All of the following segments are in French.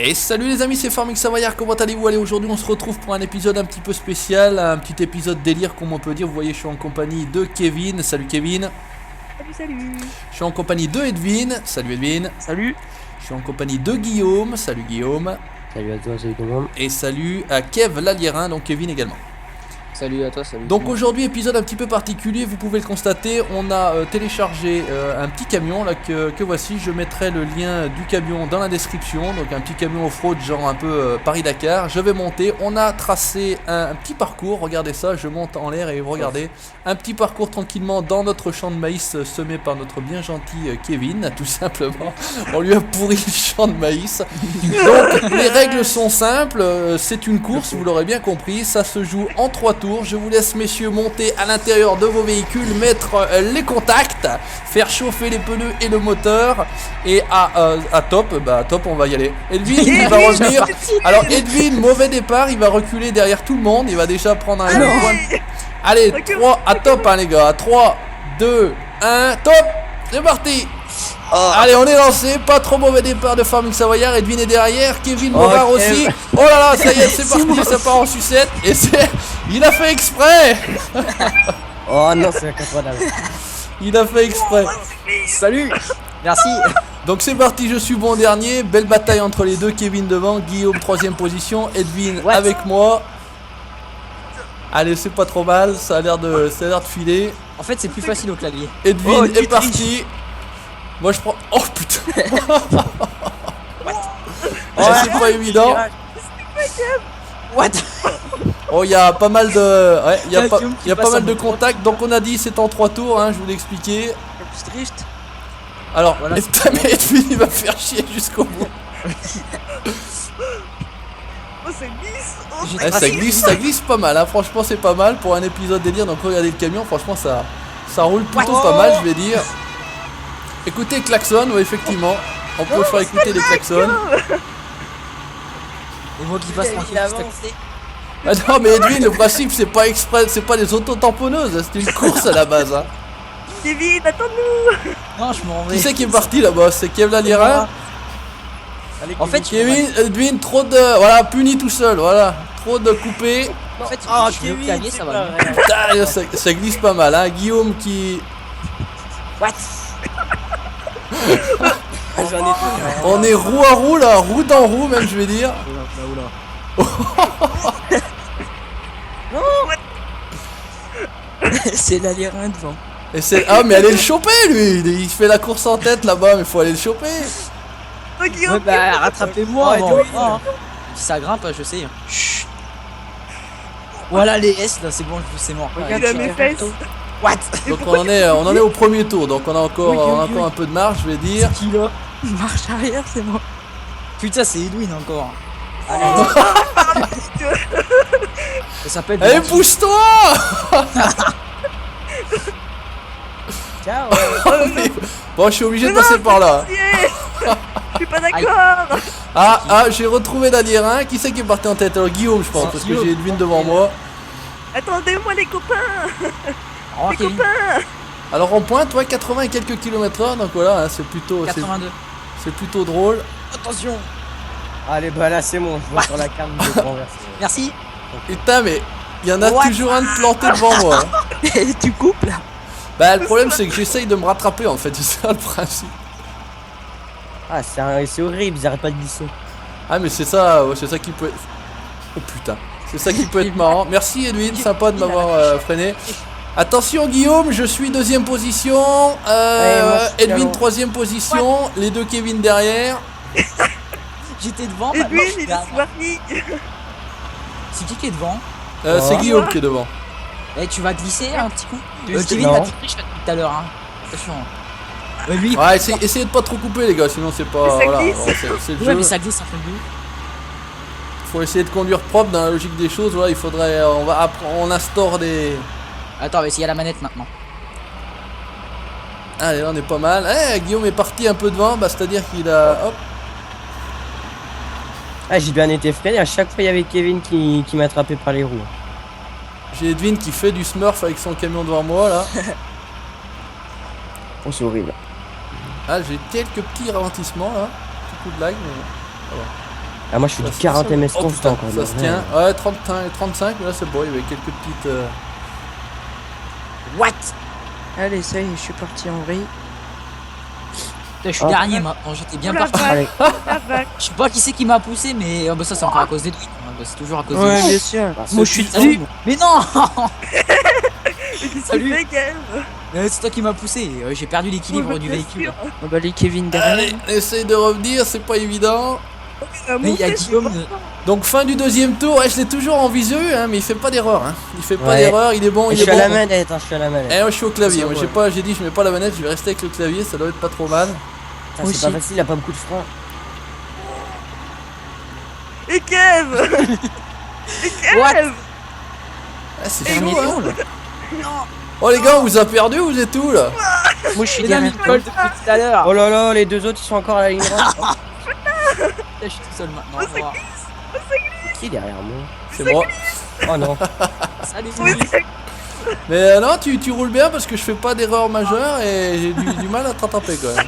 Et salut les amis, c'est Farming Savoyard, comment allez-vous? Allez, aujourd'hui on se retrouve pour un épisode un petit peu spécial, un petit épisode délire comme on peut dire. Vous voyez, je suis en compagnie de Kevin. Salut Kevin. Salut. Je suis en compagnie de Edwin. Salut Edwin. Salut. Je suis en compagnie de Guillaume. Salut Guillaume. Salut à toi, salut tout le monde. Et salut à Kev Lalierin, donc Kevin également. Salut à toi, salut. Donc aujourd'hui, épisode un petit peu particulier, vous pouvez le constater, on a téléchargé un petit camion là que voici. Je mettrai le lien du camion dans la description. Donc un petit camion off-road genre un peu Paris-Dakar. Je vais monter, on a tracé un petit parcours, regardez ça, je monte en l'air et vous regardez. Un petit parcours tranquillement dans notre champ de maïs semé par notre bien gentil Kevin, tout simplement. On lui a pourri le champ de maïs. Donc les règles sont simples, c'est une course, vous l'aurez bien compris, ça se joue en 3 tours. Je vous laisse messieurs monter à l'intérieur de vos véhicules, mettre les contacts, faire chauffer les pneus et le moteur. Et à top, top on va y aller. Edwin il va revenir. Alors Edwin, mauvais départ, il va reculer derrière tout le monde, il va déjà prendre un point. Allez, 3 à top hein, les gars, 3, 2, 1, top, c'est parti. Allez, on est lancé, pas trop mauvais départ de Farming Savoyard. Edwin est derrière, Kevin Bovard aussi. Oh là là, ça y est, c'est parti, ça part en sucette. Et il a fait exprès. Oh non, c'est incroyable. Il a fait exprès. Salut. Merci. Donc c'est parti, je suis bon dernier. Belle bataille entre les deux, Kevin devant, Guillaume 3ème position, Edwin avec moi. Allez, c'est pas trop mal, ça a l'air de filer. En fait, c'est plus facile au clavier. Edwin est parti. Moi je prends. Oh putain. C'est pas évident. What? Oh, il y a pas mal de. Ouais, il y a pas mal de contacts. Donc on a dit c'est en 3 tours, hein, je vous l'ai expliqué. Drift. Alors, voilà, mais Edwin il va faire chier jusqu'au bout. Oh, ça glisse. Ça glisse pas mal, hein. Franchement c'est pas mal pour un épisode délire. Donc regardez le camion, franchement ça roule plutôt pas mal, je vais dire. Écoutez le klaxon, ouais, effectivement. On peut faire écouter des klaxons. Et moi qui passe tranquille. Ah non mais Edwin, le principe c'est pas exprès, c'est pas des auto-tamponneuses, c'est une course à la base. Hein. Kevin, attends-nous. Non, je m'en vais. Qui c'est qui est parti là-bas? C'est Kev Lalierin. En fait, Kevin, Edwin, trop de. Voilà, puni tout seul, voilà. Trop de coupés. En fait, je vais au clavier, ça va. Putain, ça glisse pas mal, hein. Guillaume qui. What? On est roue à roue là, roue dans roue même je vais dire. C'est l'Alierin devant. Et c'est. Ah mais allez le choper lui. Il fait la course en tête là-bas mais faut aller le choper. Oh, Guillaume, Ouais, bah rattrapez-moi. Si ça grimpe, je sais. Chut. Voilà les S là, c'est bon, c'est mort. il a mes fesses. What? Donc on en est au premier tour, donc on a encore un peu de marge je vais dire. C'est qui là? Marche arrière, c'est moi. Putain, c'est Edwin encore. Ça s'appelle. Allez pousse-toi. Ciao. Bon je suis obligé de passer par là. Je suis pas d'accord. J'ai retrouvé Lalierin. Qui c'est qui est parti en tête? Alors Guillaume je pense, parce que j'ai Edwin devant moi. Attendez-moi les copains. Oh, Les copains. Alors on pointe, ouais, 80 et quelques kilomètres/h, donc voilà, hein, c'est plutôt 82. c'est plutôt drôle. Attention. Allez, bah là c'est bon, je vois sur la carte de renverser. Merci. Putain, mais il y en a toujours un de planté devant moi. Hein. Tu coupes là. Bah le problème c'est que j'essaye de me rattraper en fait, c'est ça le principe. Ah, c'est horrible, ils arrêtent pas de glisser. Ah mais c'est ça qui peut être. Oh putain, c'est ça qui peut être marrant. Merci Edwin, sympa de m'avoir freiné. Attention Guillaume, je suis 2ème position, Edwin 3ème position, les deux Kevin derrière. J'étais devant. Edwin, il est warning. C'est qui est devant? C'est Guillaume qui est devant. Eh, tu vas glisser un petit coup. Oui, Kevin, non. t'as dit triche tout à l'heure. Hein. Attention. Lui. Ouais, essayez de pas trop couper les gars, sinon c'est pas. Mais ça Voilà, glisse. bon, c'est le Ouais, jeu. mais ça glisse un peu mieux. Faut essayer de conduire propre dans la logique des choses. Voilà, il faudrait. On instaure des. Attends, on va essayer à la manette maintenant. Allez, là on est pas mal. Guillaume est parti un peu devant, c'est à dire qu'il a. Hop. Ah, j'ai bien été freiné, à chaque fois il y avait Kevin qui m'attrapait par les roues. J'ai Edwin qui fait du smurf avec son camion devant moi là. Oh, c'est horrible. Ah, j'ai quelques petits ralentissements là. Petit coup de lag, mais. Ah, moi je suis du 40 ms Oh, constant putain, quand même. ça se tient. Ouais, 35, mais là c'est bon, il y avait quelques petites. What? Allez, ça y est, je suis parti en vrille. Je suis Oh. dernier maintenant, j'étais bien Oula, parti. Allez. La vague. Je sais pas qui c'est qui m'a poussé, mais bah, ça c'est encore à cause d'Edwin. C'est toujours à cause Ouais, d'Edwin. bien sûr. Moi, je suis Salut. Mais non. Qu'est-ce Salut. qu'il fait, Kev? C'est toi qui m'as poussé, j'ai perdu l'équilibre Ouais, du bien véhicule. sûr. Ah bah les Kevin derrière. Allez, essaye de revenir, c'est pas évident. Mais il y a Guillaume. Donc fin du deuxième tour, ouais, je l'ai toujours en visu, hein, mais il fait pas d'erreur. Hein. Il fait pas Ouais. d'erreur, il est bon, Je il est suis à la bon. manette, hein, je suis à la manette. Eh, moi je suis au clavier, moi C'est j'ai dit je mets pas la manette, je vais rester avec le clavier, ça doit être pas trop mal. Putain, c'est pas facile, il a pas beaucoup de frein. Et Kev. Et What? Kev. Ah, c'est Et chaud, nous, hein. Oh les gars, on vous a perdu, vous êtes où là? Moi je suis Mais là, derrière Nicole depuis tout à l'heure. Oh là là, les deux autres ils sont encore à la ligne droite. Je suis tout seul maintenant. Au revoir. Qui est derrière moi? C'est moi. Oh non. Salut. Oui, c'est- Mais non, tu roules bien parce que je fais pas d'erreur majeure et j'ai du mal à te rattraper quand même.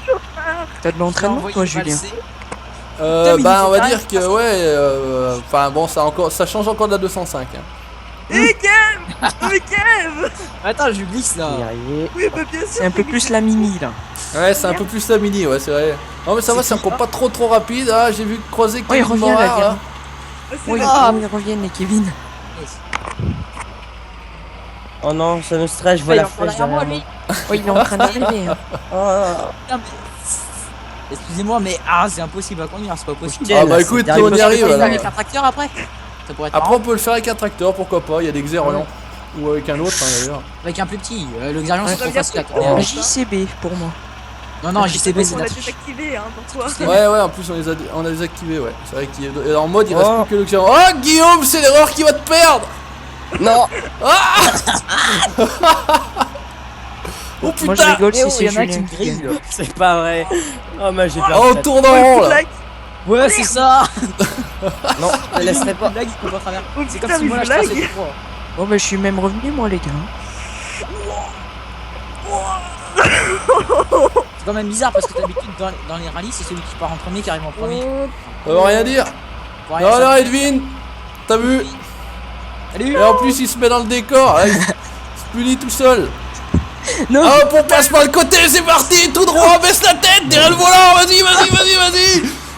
T'as de l'entraînement toi Julien? Putain, mais Bah il on va fait dire que ouais, enfin bon ça change encore de la 205. Hein. Et Kev. Mais Kev. Attends, je glisse là. On y est arrivé. Oui bah bien sûr. C'est un peu plus la mini là. Ouais, c'est un peu plus la mini, ouais, c'est vrai. Non mais ça va, c'est encore pas trop rapide. Ah, j'ai vu croiser Oh il revient là, Morard, Kevin. Oui, Ah. ils reviennent les Kevin. Oh non, ça me stresse, je vois Il la est encore flèche derrière moi, derrière moi. lui. Oh il est en train d'arriver. Hein. Oh, Putain, mais- Excusez-moi, mais c'est impossible à conduire, c'est pas possible. Tiens, Ah bah c'est écoute, derrière on y moi. arrive On va alors. avec un tracteur après. Ça pourrait être Après marrant. on peut le faire avec un tracteur, pourquoi pas, il y a des Xerions. Ou avec un autre hein, d'ailleurs. Avec un plus petit. Le Xarion c'est Ça trop veut dire facile à que- conduire. Oh. JCB pour moi. Non, JCB c'est On de la l'a triche. désactivé hein pour toi. Ouais, en plus on a désactivé, ouais. C'est vrai qu'il est en mode il reste Oh. plus que le Xerion. Oh Guillaume, c'est l'erreur qui va te perdre. non. Oh Moi je putain. rigole Eh si oh, c'est y en a qui Julien me qui grillent. gagne. C'est pas vrai. Oh, mais j'ai Oh, perdu. on la- tourne en rond là. Ouais, c'est ça. Non, je te laisserai pas. Blague, il peut pas travers. Oh, C'est putain, comme si mais moi là je je trace blague. le trou. Bon bah je suis même revenu moi les gars. C'est quand même bizarre parce que d'habitude dans les rallyes, c'est celui qui part en premier qui arrive en premier. Ça veut rien dire. Pour rien, Non, ça- non, Edwin, t'as vu? Salut. Et en plus, il se met dans le décor. Là, il se punit tout seul. Non. Hop, on passe par le côté, c'est parti, tout droit, baisse la tête, derrière le volant,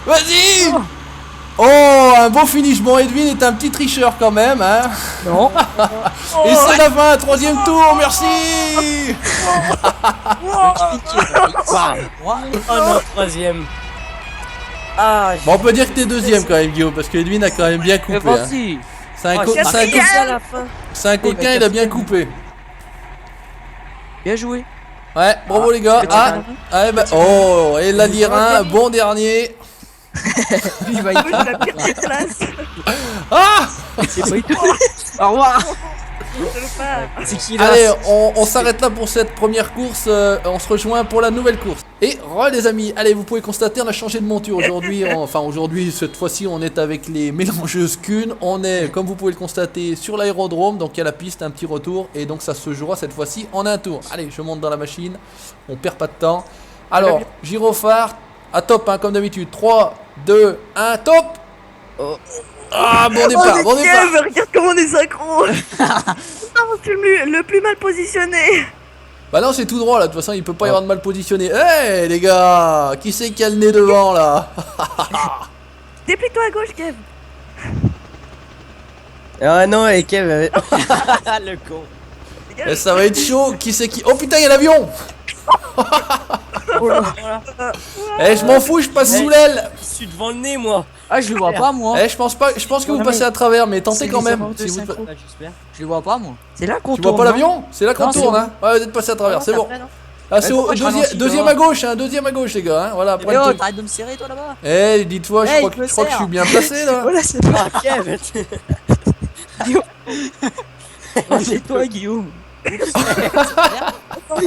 vas-y. Oh, un beau finish. Bon, Edwin est un petit tricheur quand même, hein. Non. Et c'est la fin, troisième tour, merci. Moi, Oh non, troisième. Ah, Bon, on peut dire que t'es deuxième quand même, Guillaume, parce que Edwin a quand même bien coupé. Hein. si. C'est un, Oh, co- j'ai c'est un co- réussi à la fin. c'est un coquin, il a bien coupé. Bien joué. Ouais, bravo les gars. Bah, oh, et la Lirin, bon dernier. lui, il va y Oui, c'est la pire des classes. Ah. Au revoir. Je veux pas. C'est qui là? Allez, on s'arrête là pour cette première course. On se rejoint pour la nouvelle course. Et les amis, allez, vous pouvez constater, on a changé de monture aujourd'hui. Aujourd'hui, cette fois-ci, on est avec les mélangeuses Kuhn. On est, comme vous pouvez le constater, sur l'aérodrome. Donc il y a la piste, un petit retour. Et donc ça se jouera cette fois-ci en un tour. Allez, je monte dans la machine. On perd pas de temps. Alors, gyrophare, à top, hein, comme d'habitude. 3, 2, 1, top. Ah, bon départ, bon départ. Kev, regarde comment on est synchro. Non, c'est le plus mal positionné. Bah non, c'est tout droit là, de toute façon il peut pas y avoir de mal positionné. Eh les gars, qui c'est qui a le nez devant là? Déplie-toi à gauche, Kev. Ah non, et Kev. Le con. Eh, ça va être chaud, qui c'est qui? Oh putain, il y a l'avion. Eh, je m'en fous, je passe sous l'aile. Je suis devant le nez, moi. Ah, je le vois pas moi. Eh, je pense que vous passez à travers, mais tentez c'est quand les même. erreurs de Si vous... synchro. J'espère. Je le vois pas moi. C'est là qu'on Tu vois tourne. pas l'avion? C'est là qu'on Non, c'est tourne, bon. hein. Ouais, vous êtes passé à travers, c'est bon. Ah, c'est au pourquoi je ralentis deuxième là à gauche, hein, deuxième à gauche les gars, hein. Voilà, après Eh le oh, truc. t'arrêtes de me serrer toi là-bas. Eh, dites-moi, Eh, je il me crois que je serre. suis bien placé là. Voilà, c'est pas. Ah, Kev. C'est toi, Guillaume.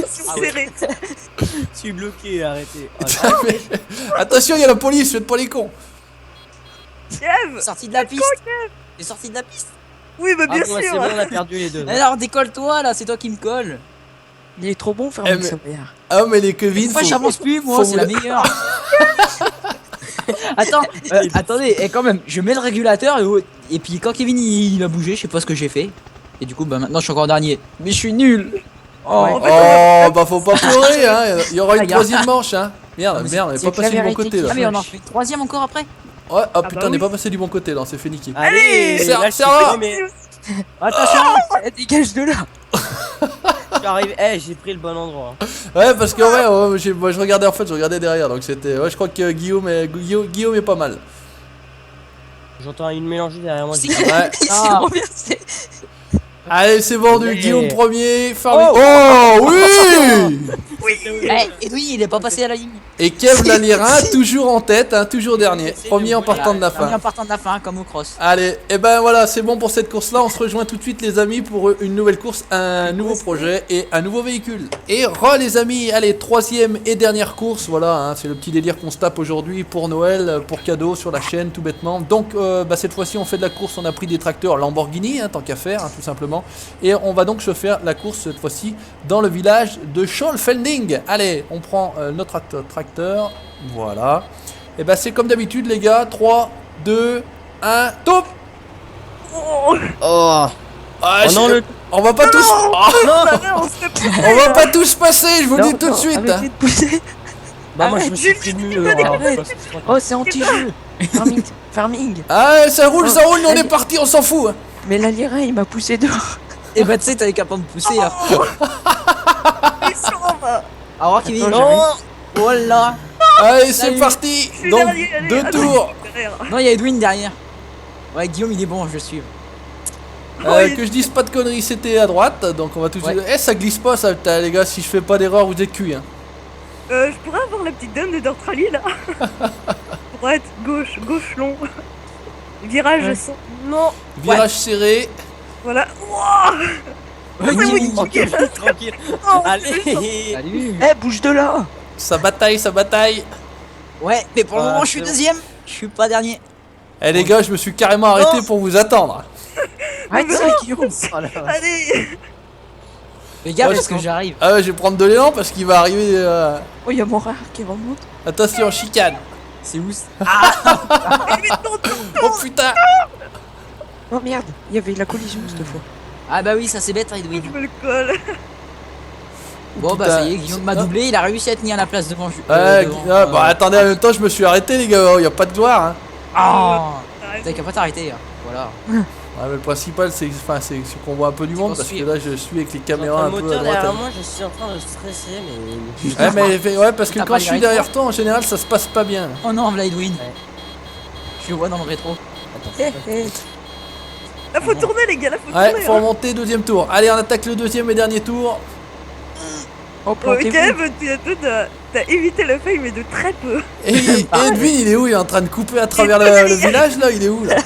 Serré. Je suis bloqué, arrêtez. Mais- Attention, il y a la police, faites pas les cons. Kev. Sorti de la piste. T'es sorti de la piste. Oui, bah bien Ah, ouais, c'est sûr. bon, on a perdu les deux. Alors décolle-toi là, c'est toi qui me colle. Il est trop bon, faire Eh, un mais- XMR. Ah, mais les Kevin, Pourquoi faut- j'avance plus faut moi, c'est la vous- meilleure. Attends, attendez, et quand même, je mets le régulateur et puis quand Kevin il a bougé, je sais pas ce que j'ai fait. Et du coup, bah maintenant je suis encore dernier. Mais je suis nul. Oh, Ouais. Oh, bah faut pas pleurer, hein. Il y aura une Ah, troisième manche, hein. Merde, mais merde, on est c'est pas que la passé du bon vérité côté qui là. Ah mais on en fait une troisième encore après. Ouais, ah bah putain, on n'est oui. pas passé du bon côté là, on s'est fait niquer. Allez, Serre- là, je suis serre-la. primé. Attention, dégage de là. J'arrive, j'ai pris le bon endroit. Ouais, parce que ouais, moi je regardais en fait, je regardais derrière, donc c'était. Ouais, je crois que Guillaume est pas mal. J'entends une mélangée derrière moi. C'est Ouais. il s'est Ah. renversé. Allez, c'est vendu, Ouais. Guillaume premier, Farmi. Oh. Oh oui. Eh, Edwin il est pas passé à la ligne. Et Kev Lalirin, toujours en tête, hein, toujours dernier, premier en partant de la Premier fin. en partant de la fin, comme au cross. Allez, et ben voilà, c'est bon pour cette course-là. On se rejoint tout de suite, les amis, pour une nouvelle course, un nouveau projet et un nouveau véhicule. Et les amis, allez, troisième et dernière course. Voilà, hein, c'est le petit délire qu'on se tape aujourd'hui pour Noël, pour cadeau sur la chaîne, tout bêtement. Donc, cette fois-ci, on fait de la course. On a pris des tracteurs Lamborghini, hein, tant qu'à faire, hein, tout simplement. Et on va donc se faire la course cette fois-ci dans le village de Schollfelding. Allez, on prend notre tracteur. Voilà. Et ben c'est comme d'habitude les gars. 3, 2, 1, top. Oh, Oh, Ah, oh non, le. On va pas tous. Ah, on se fait pousser. on va pas tous passer, je vous le dis Non, tout de non, suite. Arrêtez de pousser. Bah, moi je me suis Arrête, pris le Jules, mur. tu alors, peux faut pas se prendre. Oh, c'est anti-jeu. Farming. Ah, ça roule, on est parti, on s'en fout. Mais l'alliérin, il m'a poussé dehors. Et bah tu sais, t'avais qu'à pas me pousser. Hein. Il sauve. Alors Kevin, Non. oh là. Allez, c'est Salut. parti. Je suis Donc, dernier, allez, 2 attends, tours. derrière. Non, il y a Edwin derrière. Ouais, Guillaume il est bon, je le suis. Que je dise pas de conneries, c'était à droite. Donc, on va tout de Ouais. suite. Eh, ça glisse pas, ça, putain, les gars. Si je fais pas d'erreur, vous êtes cuits. Hein. Je pourrais avoir la petite dame de Dortrali là. Droite, gauche, gauche long. Virage Ouais. sans. Non, Virage serré. voilà. Wouah. Ouais, oui, Guillaume, Tranquille, tranquille. Oh, Allez. Salut. Eh, bouge de là. Ça bataille, ça bataille. Ouais, mais pour le Ah, moment je suis c'est bon. deuxième. Je suis pas dernier. Eh, les gars, je me suis carrément arrêté pour vous attendre. Arrête ça, Guillaume. Oh là là. Allez. Fais gaffe Ouais, parce que c'est- j'arrive. Ah ouais, je vais prendre de l'élan parce qu'il va arriver. Oh, il y a mon rare qui remonte. Attention, chicane. C'est où Oh putain. Oh merde, il y avait la collision cette fois. Ah bah oui, ça c'est bête, Edwin. Je me le colle. Bon bah Putain. ça y est, Guillaume m'a doublé, il a réussi à tenir la place devant. Bah attendez, en même temps, je me suis arrêté, les gars. Il y a pas de gloire. Hein. Ah, t'as qu'à pas t'arrêter. Hein. Voilà. Ouais, mais le principal, c'est qu'on voit un peu du monde parce que suivre. là, je suis avec les J'entends caméras un le peu à moteur droite. derrière moi, je suis en train de stresser, mais. Ouais, parce que T'as quand pas je les suis derrière toi, en général, ça se passe pas bien. Oh non, voilà Edwin. Ouais. Je le vois dans le rétro. Eh, eh. Là faut tourner les gars, là faut Ouais, tourner. faut hein. remonter, deuxième tour. Allez, on attaque le deuxième et dernier tour. Oh, plantez-vous. Kev, t'as évité le fail mais de très peu. Et Edwin, il est où? Il est en train de couper à travers le village là? Il est où là?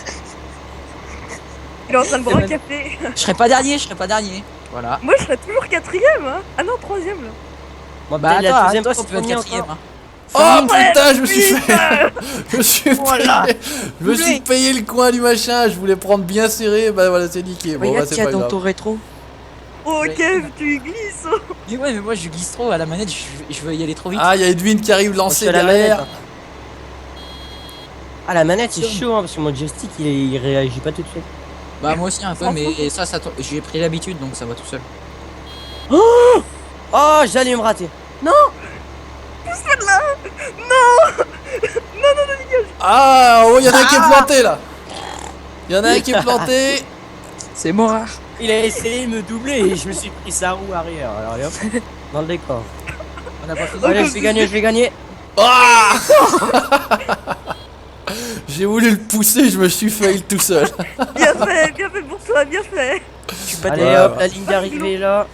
Il est en train de boire un café. Je serai pas dernier, je serai pas dernier. Voilà. Moi je serais toujours quatrième hein. Ah non, troisième là. Bon, Bah peut-être la attends, deuxième toi fois si tu veux être premier quatrième. encore. Hein. Oh putain, je me suis fait. Je me suis Voilà. payé. Je me suis payé le coin du machin. Je voulais prendre bien serré. Bah voilà, c'est niqué. Bon, bah Regarde, c'est tiens, pas dans grave. ton rétro. Oh Ouais. Kev, tu y glisses. Mais ouais, mais moi je glisse trop à la manette, je veux y aller trop vite. Ah, il y a Edwin qui arrive lancé Sur la derrière. manette. Ah, la manette, c'est chaud, hein, parce que mon joystick il réagit pas tout de suite. Bah moi aussi un peu, mais ça j'ai pris l'habitude donc ça va tout seul. Oh, j'allais me rater. Pousse-moi de là. Non. Ah, oh, il y en a un qui est planté là. Il y en a un qui est planté. C'est mon rare. Il a essayé de me doubler et je me suis pris sa roue arrière. Alors, allez, hop, dans le décor. On a pas fini. Allez, je vais gagner. Ah. J'ai voulu le pousser, je me suis fail tout seul. Bien fait pour toi, bien fait. Allez, Ouais, hop, ouais. la ligne d'arrivée là.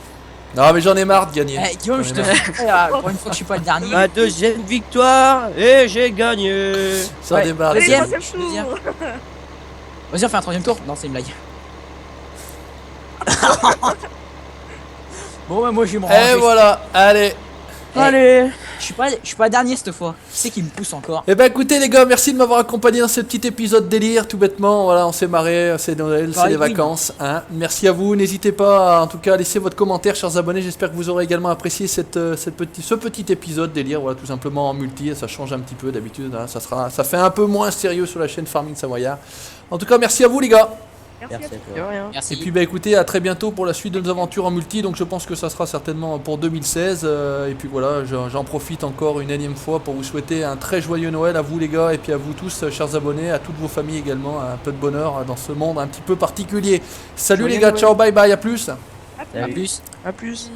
Non, mais j'en ai marre de gagner. Eh Guillaume, je te J'en ai fais pour une fois que je suis pas le dernier. Ma deuxième victoire et j'ai gagné. J'en ai marre. Allez, Deuxième, troisième je suis tour. deuxième. Vas-y, on fait un troisième tour. Non, c'est une blague. Bon bah moi je vais me ranger. Et voilà, allez. Eh, Allez. Je suis pas dernier cette fois. c'est qui me pousse encore? Eh ben écoutez les gars, merci de m'avoir accompagné dans ce petit épisode délire, tout bêtement. Voilà, on s'est marré, c'est Noël, c'est les vacances. Hein. Merci à vous, n'hésitez pas à, en tout cas à laisser votre commentaire, chers abonnés. J'espère que vous aurez également apprécié ce petit épisode délire, voilà, tout simplement en multi. Ça change un petit peu d'habitude, hein. Ça fait un peu moins sérieux sur la chaîne Farming Savoyard. En tout cas, merci à vous les gars. Merci à Merci à toi. De toi. rien. Merci. Et puis bah écoutez, à très bientôt pour la suite de nos aventures en multi, donc je pense que ça sera certainement pour 2016, et puis voilà, j'en profite encore une énième fois pour vous souhaiter un très joyeux Noël à vous les gars, et puis à vous tous, chers abonnés, à toutes vos familles également, un peu de bonheur dans ce monde un petit peu particulier. Salut Joyeux les gars, Noël. ciao, bye bye, à plus. À plus. À plus.